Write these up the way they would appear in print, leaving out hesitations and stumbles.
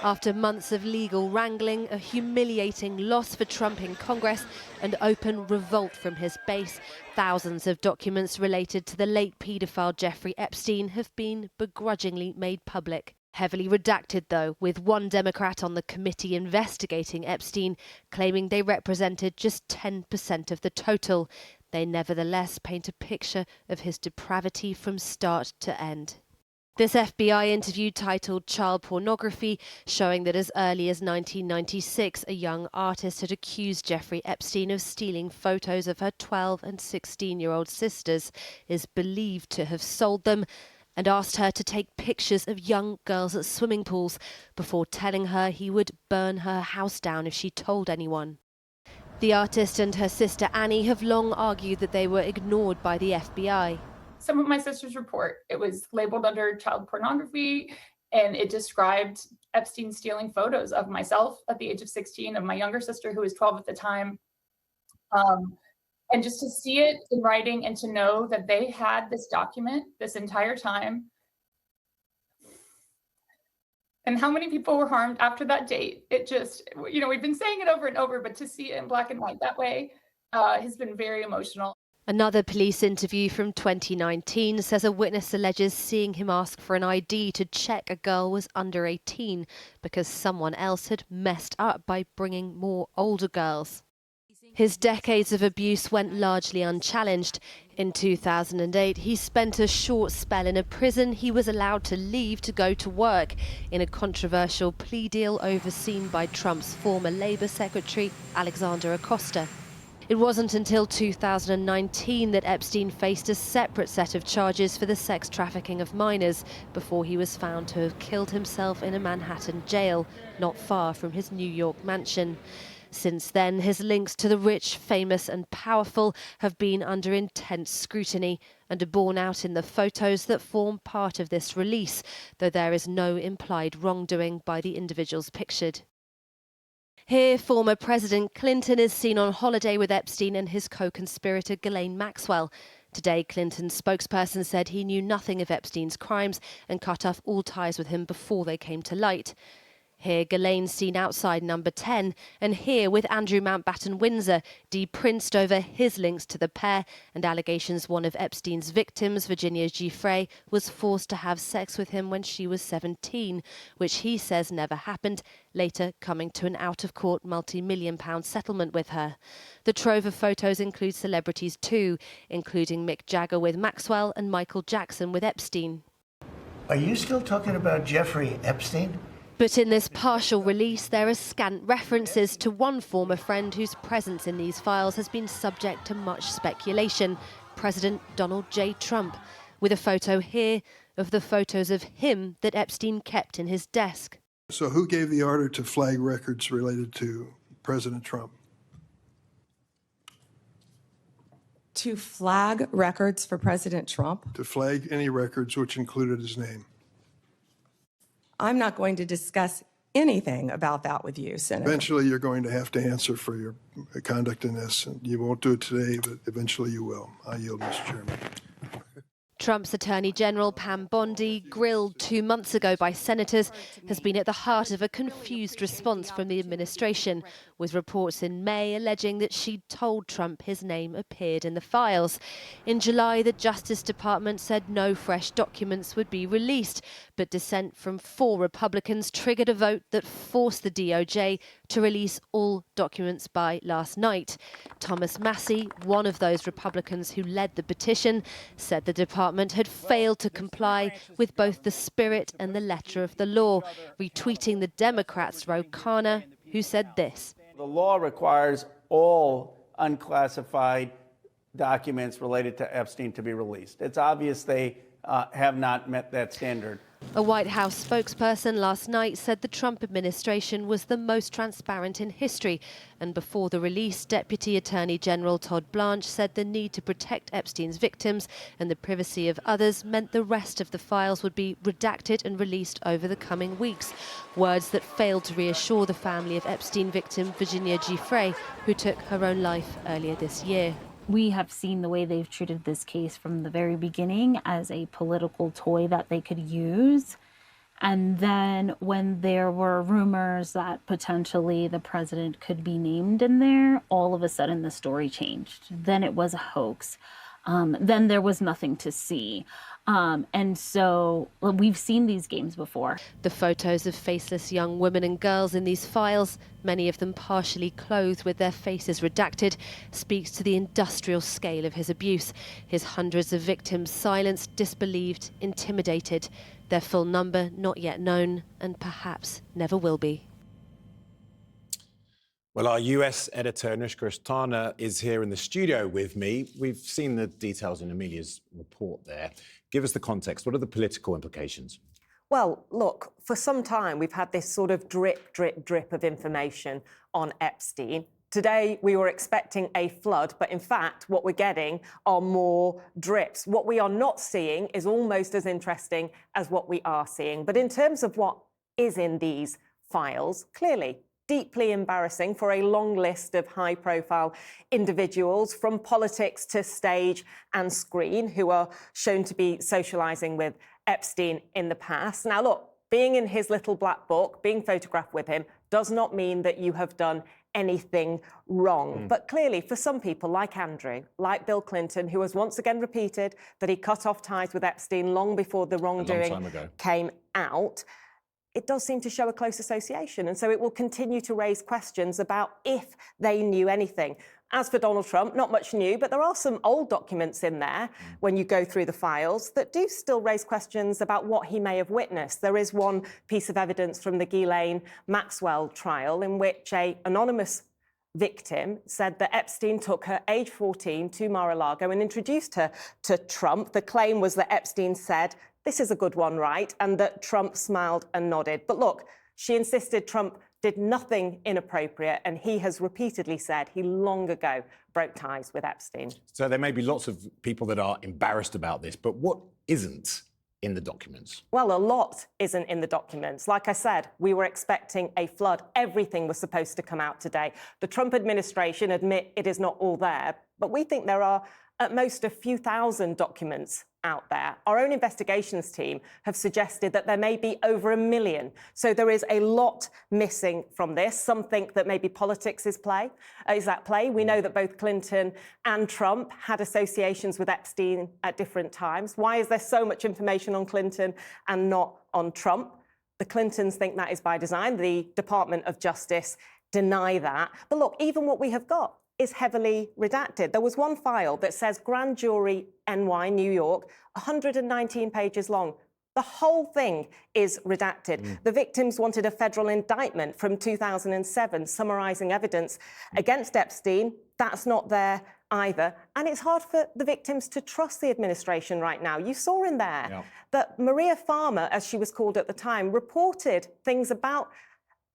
After months of legal wrangling, a humiliating loss for Trump in Congress, and open revolt from his base, thousands of documents related to the late paedophile Jeffrey Epstein have been begrudgingly made public. Heavily redacted, though, with one Democrat on the committee investigating Epstein claiming they represented just 10% of the total. They nevertheless paint a picture of his depravity from start to end. This FBI interview, titled Child Pornography, showing that as early as 1996, a young artist had accused Jeffrey Epstein of stealing photos of her 12 and 16-year-old sisters, is believed to have sold them and asked her to take pictures of young girls at swimming pools before telling her he would burn her house down if she told anyone. The artist and her sister Annie have long argued that they were ignored by the FBI. Some of my sister's report, it was labeled under child pornography, and it described Epstein stealing photos of myself at the age of 16, of my younger sister who was 12 at the time. And just to see it in writing and to know that they had this document this entire time, and how many people were harmed after that date, it just, we've been saying it over and over, but to see it in black and white that way has been very emotional. Another police interview from 2019 says a witness alleges seeing him ask for an ID to check a girl was under 18 because someone else had messed up by bringing more older girls. His decades of abuse went largely unchallenged. In 2008, he spent a short spell in a prison he was allowed to leave to go to work in a controversial plea deal overseen by Trump's former Labour Secretary, Alexander Acosta. It wasn't until 2019 that Epstein faced a separate set of charges for the sex trafficking of minors before he was found to have killed himself in a Manhattan jail, not far from his New York mansion. Since then, his links to the rich, famous and powerful have been under intense scrutiny and are borne out in the photos that form part of this release, though there is no implied wrongdoing by the individuals pictured. Here, former President Clinton is seen on holiday with Epstein and his co-conspirator Ghislaine Maxwell. Today, Clinton's spokesperson said he knew nothing of Epstein's crimes and cut off all ties with him before they came to light. Here, Ghislaine's seen outside number 10, and here with Andrew Mountbatten Windsor, de-princed over his links to the pair and allegations one of Epstein's victims, Virginia Giuffre, was forced to have sex with him when she was 17, which he says never happened, later coming to an out-of-court multi-million-pound settlement with her. The trove of photos includes celebrities too, including Mick Jagger with Maxwell and Michael Jackson with Epstein. Are you still talking about Jeffrey Epstein? But in this partial release, there are scant references to one former friend whose presence in these files has been subject to much speculation, President Donald J. Trump, with a photo here of the photos of him that Epstein kept in his desk. So who gave the order to flag records related to President Trump? To flag records for President Trump? To flag any records which included his name. I'm not going to discuss anything about that with you, Senator. Eventually, you're going to have to answer for your conduct in this. And you won't do it today, but eventually you will. I yield, Mr. Chairman. Trump's Attorney General Pam Bondi, grilled 2 months ago by senators, has been at the heart of a confused response from the administration, with reports in May alleging that she'd told Trump his name appeared in the files. In July, the Justice Department said no fresh documents would be released, but dissent from 4 Republicans triggered a vote that forced the DOJ to release all documents by last night. Thomas Massie, one of those Republicans who led the petition, said the department had failed to comply with both the spirit and the letter of the law, retweeting the Democrats' Ro Khanna, who said this. The law requires all unclassified documents related to Epstein to be released. It's obvious they have not met that standard. A White House spokesperson last night said the Trump administration was the most transparent in history. And before the release, Deputy Attorney General Todd Blanche said the need to protect Epstein's victims and the privacy of others meant the rest of the files would be redacted and released over the coming weeks. Words that failed to reassure the family of Epstein victim Virginia Giuffre, who took her own life earlier this year. We have seen the way they've treated this case from the very beginning as a political toy that they could use. And then when there were rumors that potentially the president could be named in there, all of a sudden the story changed. Then it was a hoax. Then there was nothing to see. And so we've seen these games before. The photos of faceless young women and girls in these files, many of them partially clothed with their faces redacted, speaks to the industrial scale of his abuse. His hundreds of victims silenced, disbelieved, intimidated. Their full number not yet known, and perhaps never will be. Well, our US editor, Anushka Asthana, is here in the studio with me. We've seen the details in Amelia's report there. Give us the context. What are the political implications? Well, look, for some time, we've had this sort of drip, drip, drip of information on Epstein. Today, we were expecting a flood, but in fact, what we're getting are more drips. What we are not seeing is almost as interesting as what we are seeing. But in terms of what is in these files, clearly, deeply embarrassing for a long list of high-profile individuals from politics to stage and screen who are shown to be socializing with Epstein in the past. Now, look, being in his little black book, being photographed with him, does not mean that you have done anything wrong. But clearly, for some people like Andrew, like Bill Clinton, who has once again repeated that he cut off ties with Epstein long before the wrongdoing came out, it does seem to show a close association. And so it will continue to raise questions about if they knew anything. As for Donald Trump, not much new, but there are some old documents in there when you go through the files that do still raise questions about what he may have witnessed. There is one piece of evidence from the Ghislaine Maxwell trial in which an anonymous victim said that Epstein took her, age 14, to Mar-a-Lago and introduced her to Trump. The claim was that Epstein said, "This is a good one, right?" and that Trump smiled and nodded. But look, she insisted Trump did nothing inappropriate, and he has repeatedly said he long ago broke ties with Epstein. So there may be lots of people that are embarrassed about this, but what isn't in the documents? Well, a lot isn't in the documents. Like I said, we were expecting a flood. Everything was supposed to come out today. The Trump administration admit it is not all there, but we think there are at most a few thousand documents out there. Our own investigations team have suggested that there may be over 1 million. So there is a lot missing from this. Some think that maybe politics is at play. We know that both Clinton and Trump had associations with Epstein at different times. Why is there so much information on Clinton and not on Trump? The Clintons think that is by design. The Department of Justice deny that. But look, even what we have got is heavily redacted. There was one file that says Grand Jury NY, New York, 119 pages long. The whole thing is redacted. The victims wanted a federal indictment from 2007 summarizing evidence against Epstein. That's not there either. And it's hard for the victims to trust the administration right now. You saw in there that Maria Farmer, as she was called at the time, reported things about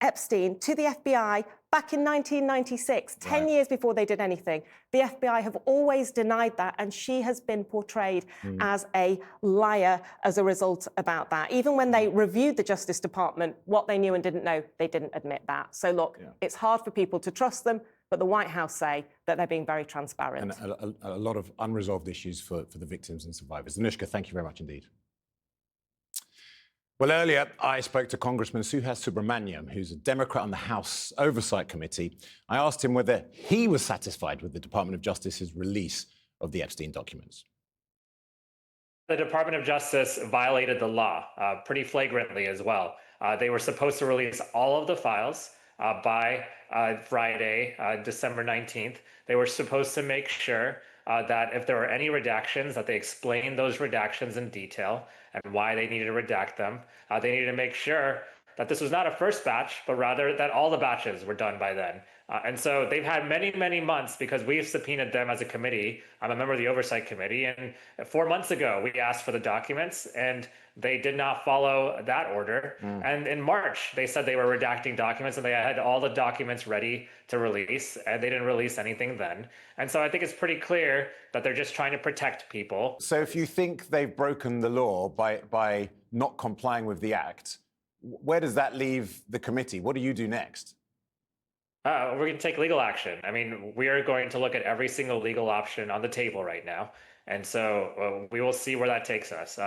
Epstein to the FBI back in 1996, 10 years before they did anything. The FBI have always denied that, and she has been portrayed as a liar as a result about that. Even when they reviewed the Justice Department, what they knew and didn't know, they didn't admit that. So look, it's hard for people to trust them, but the White House say that they're being very transparent. And a lot of unresolved issues for the victims and survivors. Anushka, thank you very much indeed. Well, earlier, I spoke to Congressman Suhas Subramaniam, who's a Democrat on the House Oversight Committee. I asked him whether he was satisfied with the Department of Justice's release of the Epstein documents. The Department of Justice violated the law pretty flagrantly as well. They were supposed to release all of the files by Friday, December 19th. They were supposed to make sure that if there were any redactions, that they explained those redactions in detail and why they needed to redact them. They needed to make sure that this was not a first batch, but rather that all the batches were done by then. And so they've had many, many months because we've subpoenaed them as a committee. I'm a member of the Oversight Committee. And 4 months ago, we asked for the documents and they did not follow that order. And in March, they said they were redacting documents and they had all the documents ready to release, and they didn't release anything then. And so I think it's pretty clear that they're just trying to protect people. So if you think they've broken the law by not complying with the act, where does that leave the committee? What do you do next? We're going to take legal action. I mean, we are going to look at every single legal option on the table right now. And so we will see where that takes us.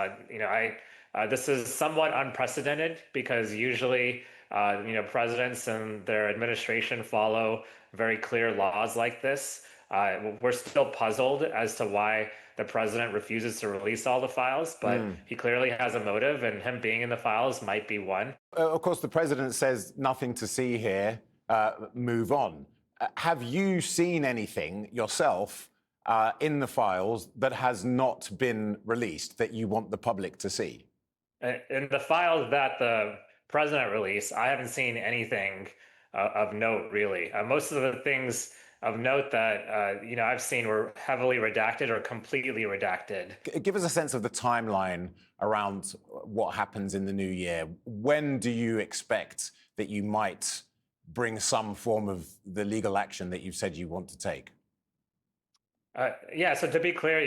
This is somewhat unprecedented because usually, presidents and their administration follow very clear laws like this. We're still puzzled as to why the president refuses to release all the files, but he clearly has a motive, and him being in the files might be one. Of course, the president says nothing to see here, move on. Have you seen anything yourself in the files that has not been released that you want the public to see? In the files that the president released, I haven't seen anything of note, really. Most of the things of note that I've seen were heavily redacted or completely redacted. Give us a sense of the timeline around what happens in the new year. When do you expect that you might bring some form of the legal action that you've said you want to take? So to be clear,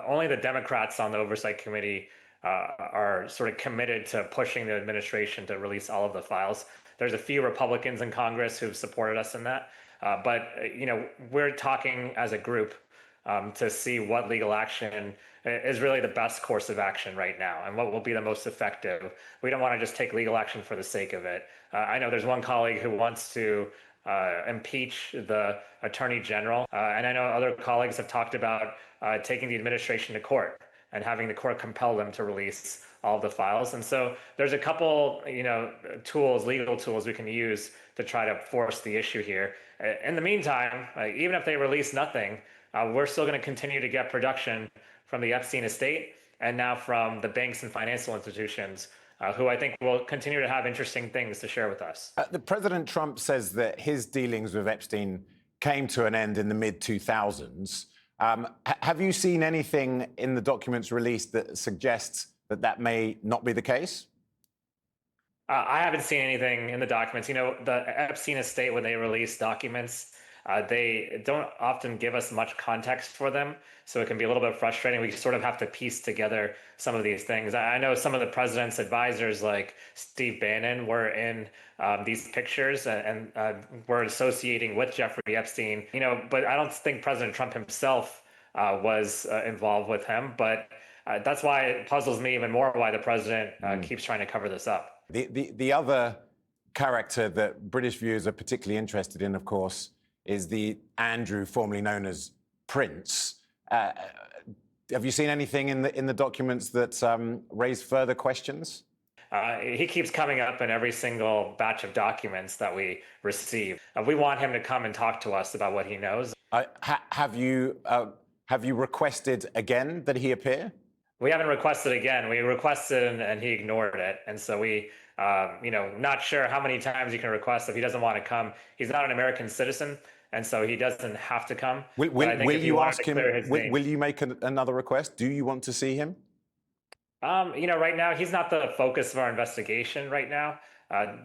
only the Democrats on the Oversight Committee are sort of committed to pushing the administration to release all of the files. There's a few Republicans in Congress who've supported us in that. But we're talking as a group to see what legal action is really the best course of action right now and what will be the most effective. We don't want to just take legal action for the sake of it. I know there's one colleague who wants to impeach the attorney general. And I know other colleagues have talked about taking the administration to court and having the court compel them to release all of the files. And so there's a couple, legal tools we can use to try to force the issue here. In the meantime, even if they release nothing, we're still going to continue to get production from the Epstein estate and now from the banks and financial institutions who I think will continue to have interesting things to share with us. The President Trump says that his dealings with Epstein came to an end in the mid-2000s. Have you seen anything in the documents released that suggests that that may not be the case? I haven't seen anything in the documents. The Epstein estate, when they release documents, they don't often give us much context for them. So it can be a little bit frustrating. We sort of have to piece together some of these things. I know some of the president's advisors, like Steve Bannon, were in these pictures and were associating with Jeffrey Epstein, but I don't think President Trump himself was involved with him. But that's why it puzzles me even more why the president keeps trying to cover this up. The other character that British viewers are particularly interested in, of course, is the Andrew, formerly known as Prince. Have you seen anything in the documents that raise further questions? He keeps coming up in every single batch of documents that we receive. We want him to come and talk to us about what he knows. Have you requested again that he appear? We haven't requested again. We requested and he ignored it. And so we, not sure how many times you can request if he doesn't want to come. He's not an American citizen, and so he doesn't have to come. Will you ask him? Will you make another request? Do you want to see him? Right now he's not the focus of our investigation. Right now,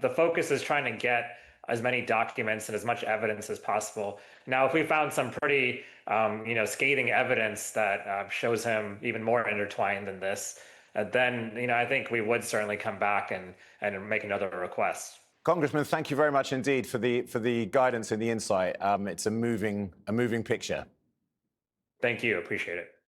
the focus is trying to get as many documents and as much evidence as possible. Now, if we found some pretty, scathing evidence that shows him even more intertwined than this, then, I think we would certainly come back and make another request. Congressman, thank you very much indeed for the guidance and the insight. It's a moving picture. Thank you. Appreciate it.